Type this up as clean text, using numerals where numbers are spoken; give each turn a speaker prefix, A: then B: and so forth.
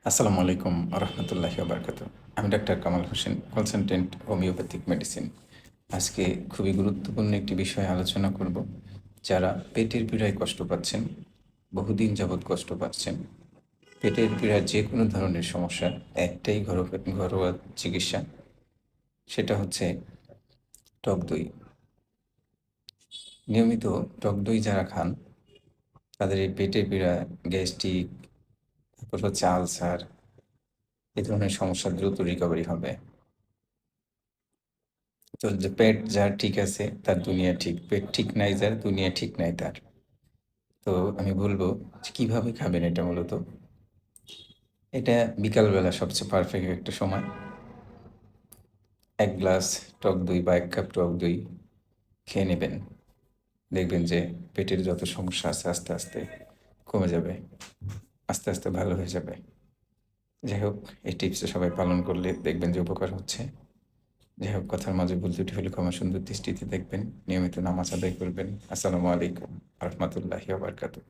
A: আসসালামু আলাইকুম রহমতুল্লাহি বারকাত। আমি doctor Kamal Hossain, consultant homeopathic medicine. আজকে খুবই গুরুত্বপূর্ণ একটি বিষয়ে আলোচনা করব। যারা পেটের পীড়ায় কষ্ট পাচ্ছেন, বহুদিন যাবৎ কষ্ট পাচ্ছেন, পেটের পীড়ার যে কোনো ধরনের সমস্যা, একটাই ঘরোয়া চিকিৎসা, সেটা হচ্ছে টক দই। নিয়মিত টক দই যারা খান, তাদের এই পেটের পীড়া, গ্যাস্ট্রিক, তারপর হচ্ছে আলসার, এই ধরনের সমস্যা দ্রুত রিকভারি হবে। তো যে পেট যার ঠিক আছে তার দুনিয়া ঠিক, পেট ঠিক নাই যার দুনিয়া ঠিক নাই তার। তো আমি বলবো যে কীভাবে খাবেন এটা মূলত। এটা বিকালবেলা সবচেয়ে পারফেক্ট একটা সময়। ১ গ্লাস টক দই বা ১ কাপ টক দই খেয়ে নেবেন। দেখবেন যে পেটের যত সমস্যা আছে আস্তে, আস্তে কমে যাবে। আস্তে, আস্তে ভালো হয়ে যাবে। যাই হোক, এই টিপসটা সবাই পালন করলে দেখবেন যে উপকার হচ্ছে। যাই হোক, কথার মাঝে ভুল ত্রুটি হলে ক্ষমা সুন্দর দৃষ্টিতে দেখবেন। নিয়মিত নামাজ আদায় করবেন। আসসালামু আলাইকুম ওয়া রাহমাতুল্লাহি ওয়া বারাকাতুহু।